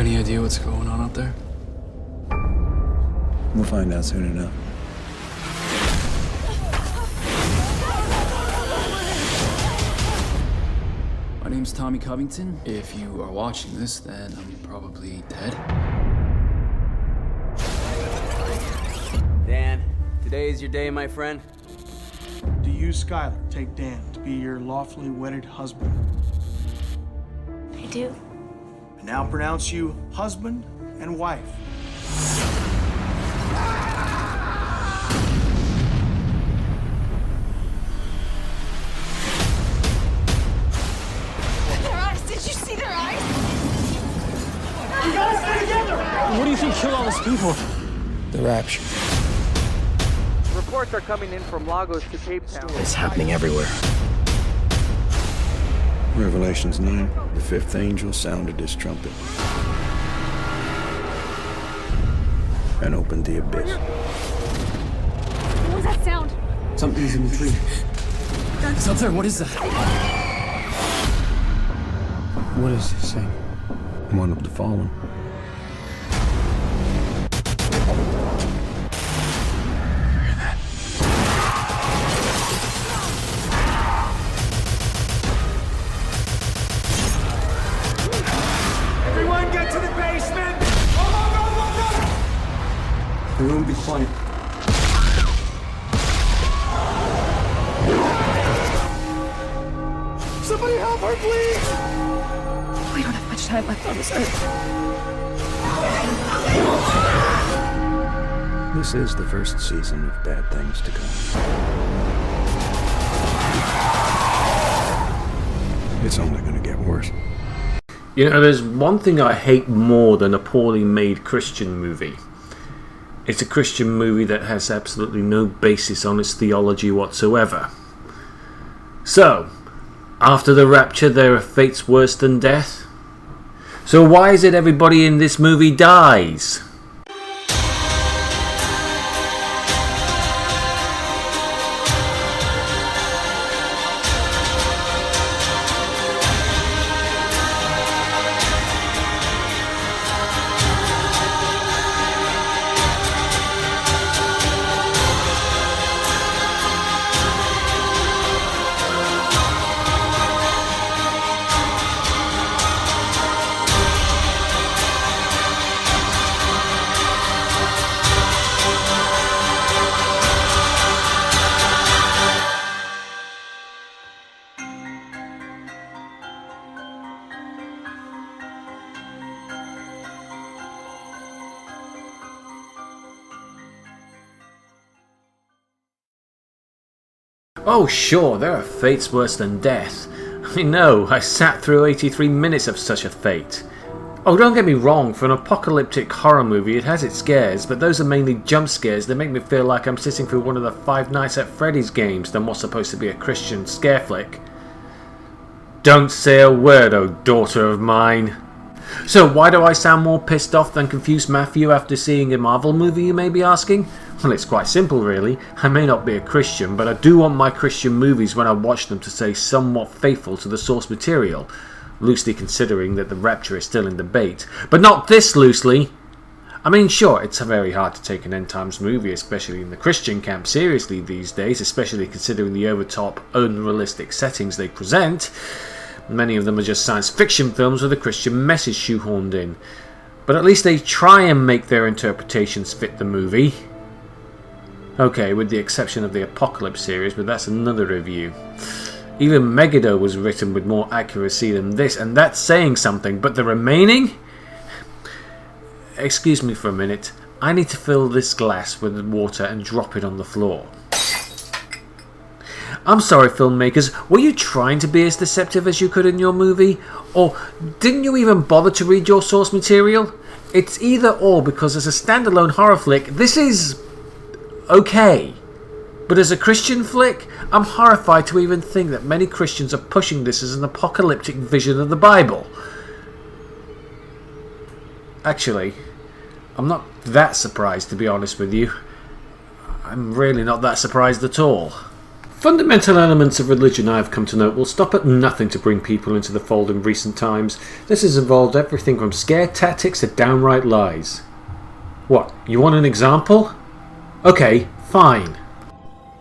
any idea what's going on out there? We'll find out soon enough. My name's Tommy Covington. If you are watching this, then I'm probably dead. Dan, today is your day, my friend. Do you, Skylar, take Dan to be your lawfully wedded husband? I do. I now pronounce you husband and wife. Their eyes! Did you see their eyes? You gotta stay together! What do you think killed all those people? The rapture. Reports are coming in from Lagos to Cape Town. It's happening everywhere. Revelations 9. The fifth angel sounded his trumpet and opened the abyss. What was that sound? Something's in the tree. It's up there. What is that? What is this thing? One of the fallen. Everyone get to the basement! Everyone be quiet. Somebody help her, please! We don't have much time left on this earth. This is the first season of bad things to come. It's only gonna get worse. You know, there's one thing I hate more than a poorly made Christian movie. It's a Christian movie that has absolutely no basis on its theology whatsoever. So, after the rapture there are fates worse than death? So why is it everybody in this movie dies? Oh sure, there are fates worse than death. I know, I sat through 83 minutes of such a fate. Oh, don't get me wrong, for an apocalyptic horror movie it has its scares, but those are mainly jump scares that make me feel like I'm sitting through one of the Five Nights at Freddy's games than what's supposed to be a Christian scare flick. Don't say a word, oh daughter of mine. So why do I sound more pissed off than confused Matthew after seeing a Marvel movie, you may be asking? Well, it's quite simple really. I may not be a Christian, but I do want my Christian movies when I watch them to stay somewhat faithful to the source material, loosely considering that the rapture is still in debate. But not this loosely! I mean, sure, it's very hard to take an end times movie, especially in the Christian camp, seriously these days, especially considering the over-top, unrealistic settings they present. Many of them are just science fiction films with a Christian message shoehorned in. But at least they try and make their interpretations fit the movie. Okay, with the exception of the Apocalypse series, but that's another review. Even Megiddo was written with more accuracy than this, and that's saying something, but the remaining? Excuse me for a minute, I need to fill this glass with water and drop it on the floor. I'm sorry, filmmakers, were you trying to be as deceptive as you could in your movie? Or didn't you even bother to read your source material? It's either or, because as a standalone horror flick, this is okay. But as a Christian flick, I'm horrified to even think that many Christians are pushing this as an apocalyptic vision of the Bible. Actually, I'm not that surprised, to be honest with you. I'm really not that surprised at all. Fundamental elements of religion, I have come to note, will stop at nothing to bring people into the fold in recent times. This has involved everything from scare tactics to downright lies. What, you want an example? Okay, fine.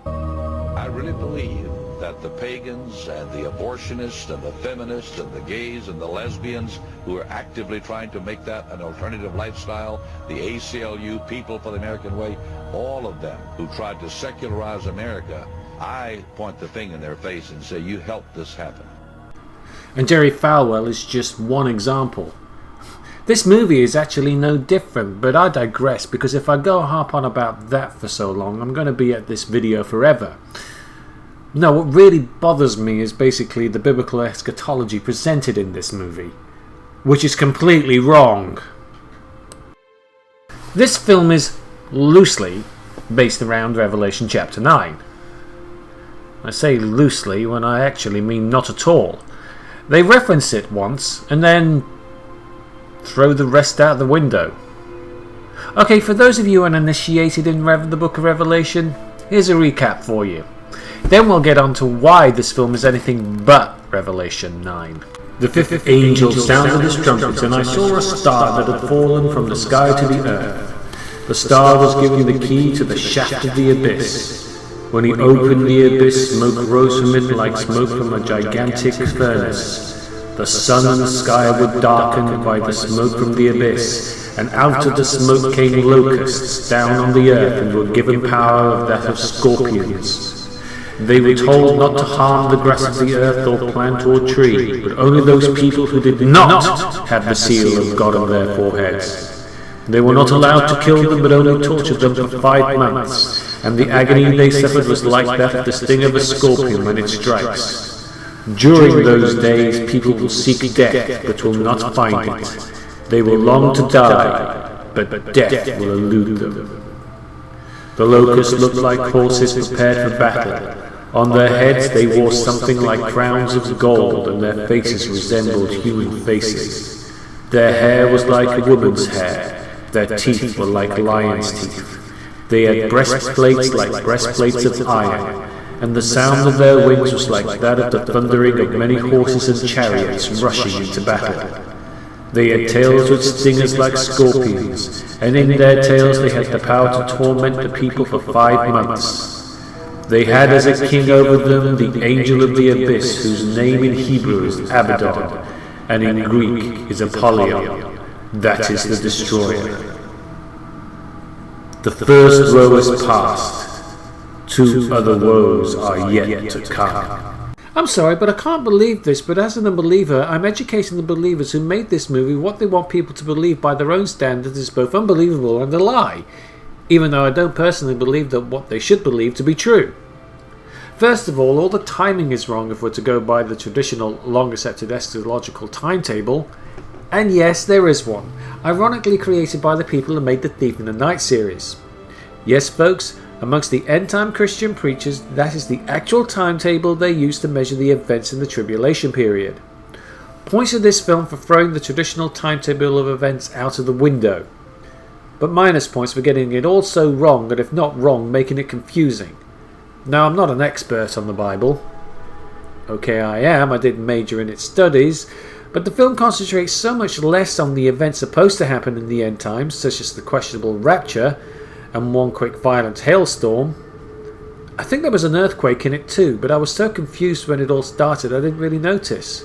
I really believe that the pagans and the abortionists and the feminists and the gays and the lesbians who are actively trying to make that an alternative lifestyle, the ACLU, People for the American Way, all of them who tried to secularize America, I point the thing in their face and say, you helped this happen. And Jerry Falwell is just one example. This movie is actually no different, but I digress, because if I go harp on about that for so long, I'm going to be at this video forever. No, what really bothers me is basically the biblical eschatology presented in this movie, which is completely wrong. This film is loosely based around Revelation chapter 9. I say loosely when I actually mean not at all. They reference it once and then throw the rest out the window. Okay, for those of you uninitiated in the book of Revelation, here's a recap for you. Then we'll get on to why this film is anything but Revelation 9. The fifth angel sounded his trumpet, and I saw a star that had fallen from the sky to the earth. The star was given the key to the shaft of the abyss. When he opened the abyss, smoke rose from it like smoke from a gigantic furnace. The sun and the sky were darkened by the smoke from the abyss, and out of the smoke came locusts down on the earth, and were given power of that of scorpions. They were told not to harm the grass of the earth or plant or tree, but only those people who did not have the seal of God on their foreheads. They were not allowed to kill them, but only tortured them for 5 months, and the agony they suffered was like that of the sting of a scorpion when it strikes. During those days people will seek death, but will not find it. They will long to die, but death will elude them. The locusts looked like horses prepared for battle. On their heads they wore something like crowns of gold, and their faces resembled human faces. Their hair was like a woman's hair. Their teeth were like lions' teeth. They had breastplates like breastplates of iron, and the sound of their wings was like that of the thundering of many horses and chariots rushing into battle. They had tails with stingers like scorpions, and in their tails they had the power to torment the people for 5 months. They had as a king over them the angel of the abyss, whose name in Hebrew is Abaddon, and in Greek is Apollyon. That is the destroyer. The first woe is past. 2 other woes are yet to come. I'm sorry, but I can't believe this, but as an unbeliever, I'm educating the believers who made this movie what they want people to believe by their own standards is both unbelievable and a lie, even though I don't personally believe that what they should believe to be true. First of all the timing is wrong if we're to go by the traditional, long-accepted eschatological timetable. And yes, there is one, ironically created by the people who made the Thief in the Night series. Yes, folks, amongst the end-time Christian preachers, that is the actual timetable they use to measure the events in the tribulation period. Points to this film for throwing the traditional timetable of events out of the window, but minus points for getting it all so wrong, and if not wrong, making it confusing. Now, I'm not an expert on the Bible. Okay, I am, I did major in its studies, but the film concentrates so much less on the events supposed to happen in the end times, such as the questionable rapture and one quick violent hailstorm. I think there was an earthquake in it too, but I was so confused when it all started I didn't really notice.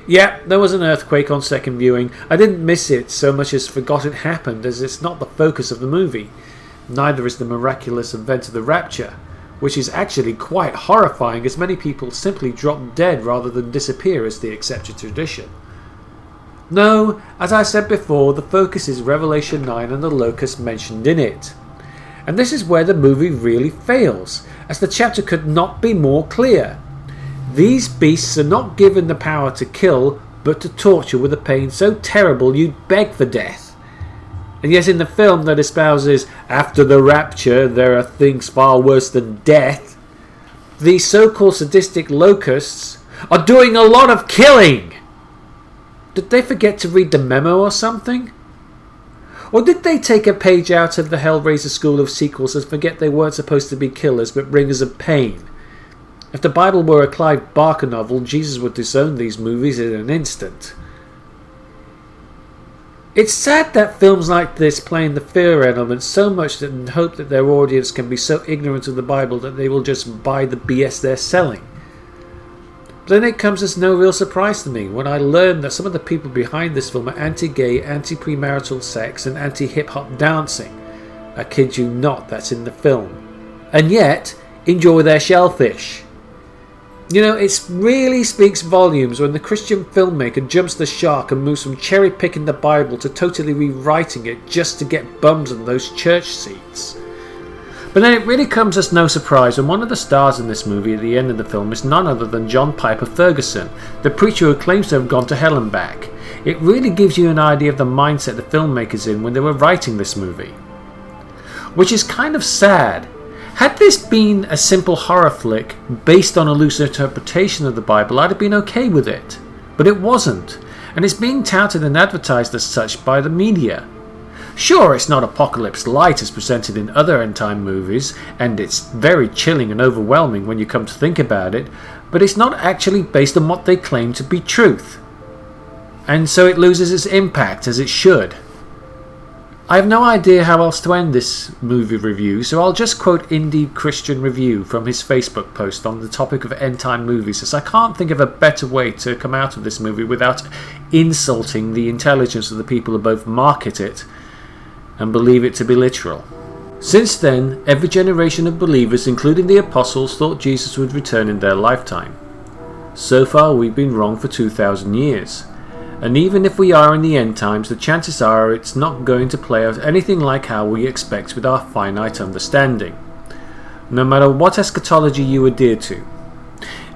Yeah, there was an earthquake on second viewing. I didn't miss it so much as forgot it happened, as it's not the focus of the movie. Neither is the miraculous event of the rapture, which is actually quite horrifying, as many people simply drop dead rather than disappear as the accepted tradition. No, as I said before, the focus is Revelation 9 and the locusts mentioned in it. And this is where the movie really fails, as the chapter could not be more clear. These beasts are not given the power to kill, but to torture with a pain so terrible you'd beg for death. And yet in the film that espouses, after the rapture there are things far worse than death, these so-called sadistic locusts are doing a lot of killing. Did they forget to read the memo or something? Or did they take a page out of the Hellraiser school of sequels and forget they weren't supposed to be killers but bringers of pain, If the Bible were a Clive Barker novel, Jesus would disown these movies in an instant. It's sad that films like this play in the fear element so much that in hope that their audience can be so ignorant of the Bible that they will just buy the BS they're selling. But then it comes as no real surprise to me when I learn that some of the people behind this film are anti-gay, anti-premarital sex and anti-hip-hop dancing. I kid you not, that's in the film. And yet, enjoy their shellfish. You know, it really speaks volumes when the Christian filmmaker jumps the shark and moves from cherry-picking the Bible to totally rewriting it just to get bums on those church seats. But then it really comes as no surprise when one of the stars in this movie at the end of the film is none other than John Piper Ferguson, the preacher who claims to have gone to hell and back. It really gives you an idea of the mindset the filmmakers in when they were writing this movie. Which is kind of sad. Had this been a simple horror flick based on a loose interpretation of the Bible, I'd have been okay with it. But it wasn't, and it's being touted and advertised as such by the media. Sure, it's not apocalypse light as presented in other end-time movies, and it's very chilling and overwhelming when you come to think about it, but it's not actually based on what they claim to be truth. And so it loses its impact, as it should. I have no idea how else to end this movie review, so I'll just quote Indie Christian Review from his Facebook post on the topic of end-time movies, as I can't think of a better way to come out of this movie without insulting the intelligence of the people who both market it and believe it to be literal. Since then, every generation of believers, including the apostles, thought Jesus would return in their lifetime. So far, we've been wrong for 2,000 years. And even if we are in the end times, the chances are it's not going to play out anything like how we expect with our finite understanding, no matter what eschatology you adhere to.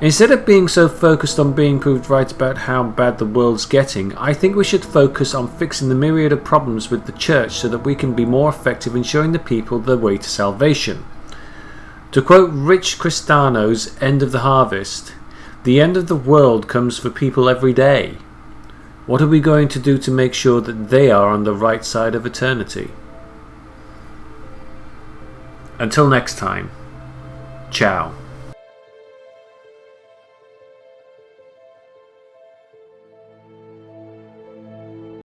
Instead of being so focused on being proved right about how bad the world's getting, I think we should focus on fixing the myriad of problems with the church so that we can be more effective in showing the people the way to salvation. To quote Rich Cristano's End of the Harvest, the end of the world comes for people every day. What are we going to do to make sure that they are on the right side of eternity? Until next time, ciao.